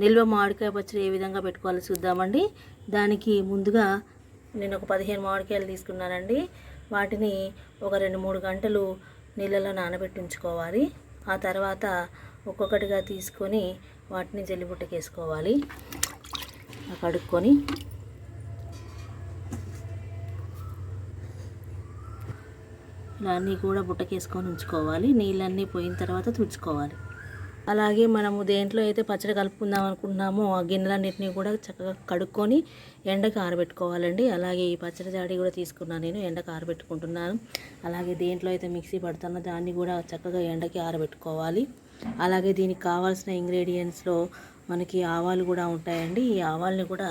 నిల్వ మామిడికాయ పచ్చడి ఏ విధంగా పెట్టుకోవాలో చూద్దామండి. దానికి ముందుగా నేను ఒక 15 మామిడికాయలు తీసుకున్నానండి. వాటిని ఒక 2-3 గంటలు నీళ్ళలో నానబెట్టి ఉంచుకోవాలి. ఆ తర్వాత ఒక్కొక్కటిగా తీసుకొని వాటిని జల్లిబుట్టకేసుకోవాలి. కడుక్కొని ఇలా అన్నీ కూడా బుట్టకేసుకొని ఉంచుకోవాలి. నీళ్ళన్నీ పోయిన తర్వాత తుడుచుకోవాలి. అలాగే మనము దేంట్లో అయితే పచ్చడి కలుపుకుందాం అనుకుంటున్నామో ఆ గిన్నెలన్నింటినీ కూడా చక్కగా కడుక్కొని ఎండకు ఆరబెట్టుకోవాలండి. అలాగే ఈ పచ్చడి జాడి కూడా తీసుకున్నాను, నేను ఎండకు ఆరబెట్టుకుంటున్నాను. అలాగే దేంట్లో అయితే మిక్సీ పడుతున్నా దాన్ని కూడా చక్కగా ఎండకి ఆరబెట్టుకోవాలి. అలాగే దీనికి కావాల్సిన ఇంగ్రీడియంట్స్లో మనకి ఆవాలు కూడా ఉంటాయండి. ఈ ఆవాల్ని కూడా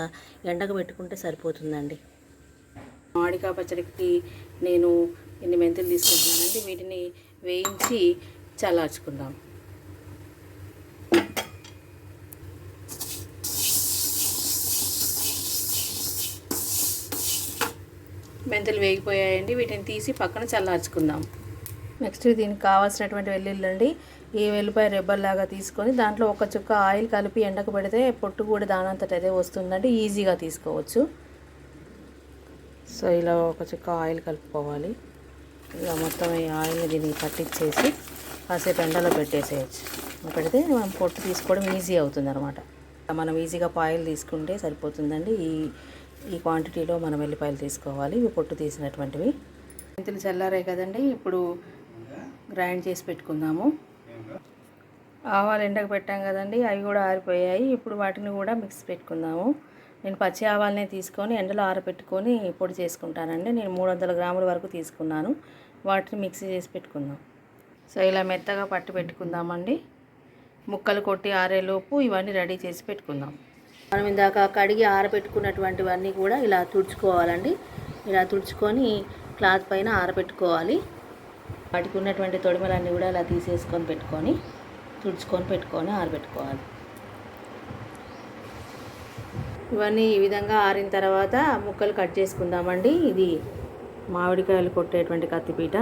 ఎండకు పెట్టుకుంటే సరిపోతుందండి. మామిడికాయ పచ్చడికి నేను ఇన్ని మెంతులు తీసుకుంటున్నానండి. వీటిని వేయించి చల్లార్చుకుందాం. మెంతులు వేగిపోయాయండి. వీటిని తీసి పక్కన చల్లార్చుకుందాం. నెక్స్ట్ దీనికి కావాల్సినటువంటి వెల్లుల్లి, ఈ వెల్లిపాయ రెబ్బల్లాగా తీసుకొని దాంట్లో ఒక చుక్క ఆయిల్ కలిపి ఎండకు పెడితే పొట్టు కూడా దానంతట అదే వస్తుందండి. ఈజీగా తీసుకోవచ్చు. సో ఇలా ఒక చుక్క ఆయిల్ కలుపుకోవాలి. ఇలా మొత్తం ఈ ఆయిల్ని దీనికి పట్టించేసి కాసేపు ఎండలో పెట్టేసేయచ్చు. పెడితే మనం పొట్టు తీసుకోవడం ఈజీ అవుతుంది అనమాట. మనం ఈజీగా పాయలు తీసుకుంటే సరిపోతుందండి. ఈ క్వాంటిటీలో మనం వెల్లిపాయలు తీసుకోవాలి. ఇవి పొట్టు తీసినటువంటివి. మెంతులు చల్లారాయి కదండి, ఇప్పుడు గ్రైండ్ చేసి పెట్టుకుందాము. ఆవాలు ఎండకు పెట్టాం కదండి, అవి కూడా ఆరిపోయాయి. ఇప్పుడు వాటిని కూడా మిక్స్ పెట్టుకుందాము. నేను పచ్చి ఆవాలనే తీసుకొని ఎండలో ఆరబెట్టుకొని పొడి చేసుకుంటానండి. నేను 300 గ్రాముల వరకు తీసుకున్నాను. వాటిని మిక్సీ చేసి పెట్టుకుందాం. సో ఇలా మెత్తగా పట్టి పెట్టుకుందామండి. ముక్కలు కొట్టి ఆరేలోపు ఇవన్నీ రెడీ చేసి పెట్టుకుందాం. మనం ఇందాక కడిగి ఆరబెట్టుకున్నటువంటివన్నీ కూడా ఇలా తుడుచుకోవాలండి. ఇలా తుడుచుకొని క్లాత్ పైన ఆరబెట్టుకోవాలి. వాటికి ఉన్నటువంటి తొడిమలన్నీ కూడా ఇలా తీసేసుకొని పెట్టుకొని ఆరబెట్టుకోవాలి. ఇవన్నీ ఈ విధంగా ఆరిన తర్వాత ముక్కలు కట్ చేసుకుందామండి. ఇది మామిడికాయలు కొట్టేటువంటి కత్తిపీట.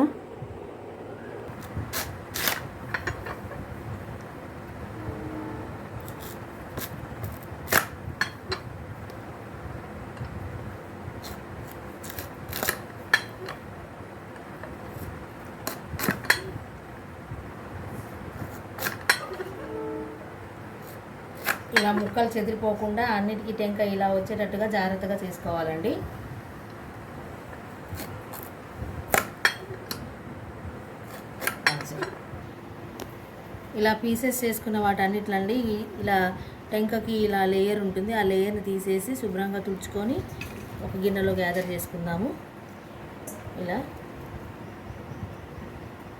ఇలా ముక్కలు చెదిరిపోకుండా అన్నిటికీ టెంక ఇలా వచ్చేటట్టుగా జాగ్రత్తగా చేసుకోవాలండి. ఇలా పీసెస్ చేసుకున్న వాటన్నిటిలండి ఇలా టెంకకి ఇలా లేయర్ ఉంటుంది. ఆ లేయర్ని తీసేసి శుభ్రంగా తుడుచుకొని ఒక గిన్నెలో గ్యాదర్ చేసుకుందాము. ఇలా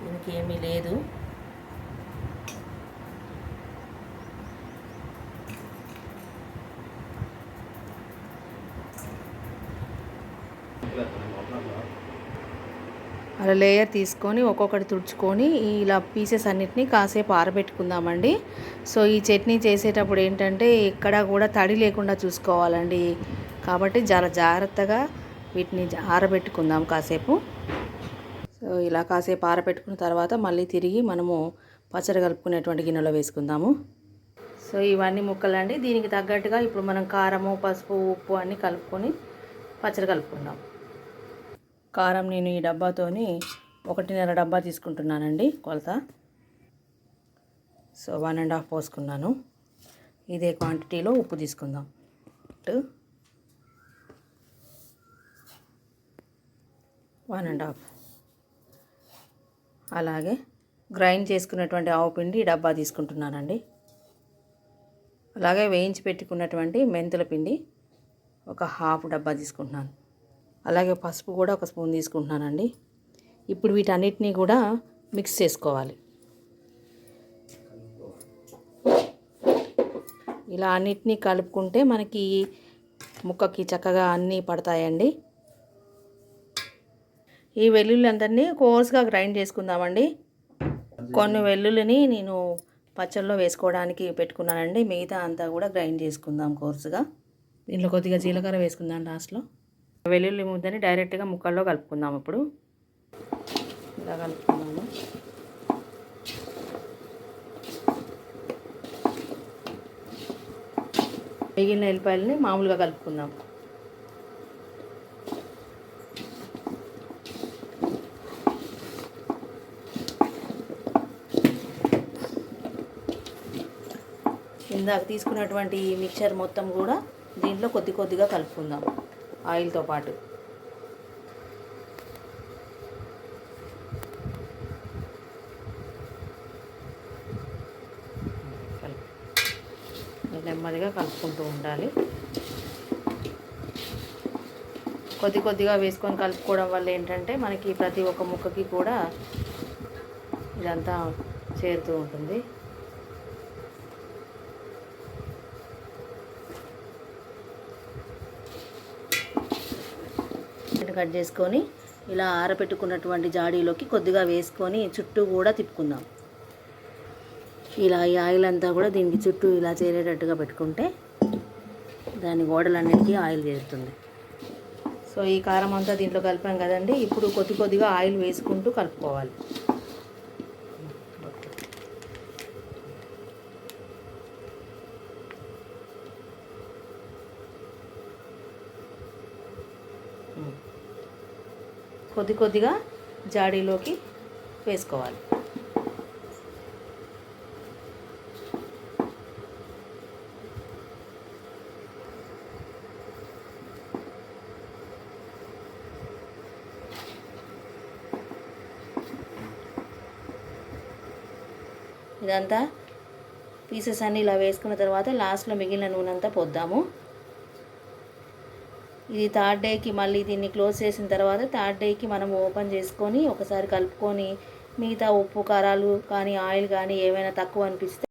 దీనికి ఏమీ లేదు. అలా లేయర్ తీసుకొని ఒక్కొక్కటి తుడుచుకొని ఇలా పీసెస్ అన్నిటినీ కాసేపు ఆరబెట్టుకుందామండి. సో ఈ చట్నీ చేసేటప్పుడు ఏంటంటే ఎక్కడ కూడా తడి లేకుండా చూసుకోవాలండి. కాబట్టి చాలా జాగ్రత్తగా వీటిని ఆరబెట్టుకుందాం కాసేపు. సో ఇలా కాసేపు ఆరబెట్టుకున్న తర్వాత మళ్ళీ తిరిగి మనము పచ్చడి కలుపుకునేటువంటి గిన్నెలో వేసుకుందాము. సో ఇవన్నీ ముక్కలండి. దీనికి తగ్గట్టుగా ఇప్పుడు మనం కారము, పసుపు, ఉప్పు అన్నీ కలుపుకొని పచ్చడి కలుపుకుందాం. కారం నేను ఈ డబ్బాతోని 1.5 డబ్బా తీసుకుంటున్నానండి కొలత. సో 1.5 పోసుకున్నాను. ఇదే క్వాంటిటీలో ఉప్పు తీసుకుందాం. 1.5. అలాగే గ్రైండ్ చేసుకున్నటువంటి ఆవు పిండి డబ్బా తీసుకుంటున్నానండి. అలాగే వేయించి పెట్టుకున్నటువంటి మెంతుల పిండి ఒక 1/2 డబ్బా తీసుకుంటున్నాను. అలాగే పసుపు కూడా 1 స్పూన్ తీసుకుంటున్నానండి. ఇప్పుడు వీటన్నిటినీ కూడా మిక్స్ చేసుకోవాలి. ఇలా అన్నిటినీ కలుపుకుంటే మనకి ముక్కకి చక్కగా అన్నీ పడతాయండి. ఈ వెల్లుల్లి అందరినీ కోర్స్గా గ్రైండ్ చేసుకుందామండి. కొన్ని వెల్లుల్లిని నేను పచ్చళ్ళలో వేసుకోవడానికి పెట్టుకున్నానండి. మిగతా అంతా కూడా గ్రైండ్ చేసుకుందాం కోర్సుగా. దీంట్లో కొద్దిగా జీలకర్ర వేసుకుందాం లాస్ట్లో. వెల్లుల్లి ముద్దని డైరెక్ట్గా ముక్కల్లో కలుపుకుందాం. ఇప్పుడు ఇలా కలుపుకుందాము. మిగిలిన ఎల్లిపాయలని మామూలుగా కలుపుకుందాం. ఇందాక తీసుకున్నటువంటి మిక్చర్ మొత్తం కూడా దీంట్లో కొద్ది కొద్దిగా కలుపుకుందాం ఆయిల్తో పాటు. నెమ్మదిగా కలుపుకుంటూ ఉండాలి. కొద్ది కొద్దిగా వేసుకొని కలుపుకోవడం వల్ల ఏంటంటే మనకి ప్రతి ఒక్క ముక్కకి కూడా ఇదంతా చేరుతూ ఉంటుంది. కట్ చేసుకొని ఇలా ఆరబెట్టుకున్నటువంటి జాడీలోకి కొద్దిగా వేసుకొని చుట్టూ కూడా తిప్పుకుందాం. ఇలా ఈ ఆయిల్ అంతా కూడా దీనికి చుట్టూ ఇలా చేరేటట్టుగా పెట్టుకుంటే దాని గోడలన్నిటికీ ఆయిల్ చేరుతుంది. సో ఈ కారం అంతా దీంట్లో కలిపాం కదండి. ఇప్పుడు కొద్ది కొద్దిగా ఆయిల్ వేసుకుంటూ కలుపుకోవాలి. కొద్ది కొద్దిగా జాడీలోకి వేసుకోవాలి. ఇదంతా పీసెస్ అన్నీ ఇలా వేసుకున్న తర్వాత లాస్ట్లో మిగిలిన నూనె అంతా పోద్దాము. ఇది థర్డ్ డేకి మళ్ళీ దీన్ని క్లోజ్ చేసిన తర్వాత థర్డ్ డేకి మనం ఓపెన్ చేసుకొని ఒకసారి కలుపుకొని మిగతా ఉప్పు కారాలు కానీ ఆయిల్ కానీ ఏమైనా తక్కువ అనిపిస్తే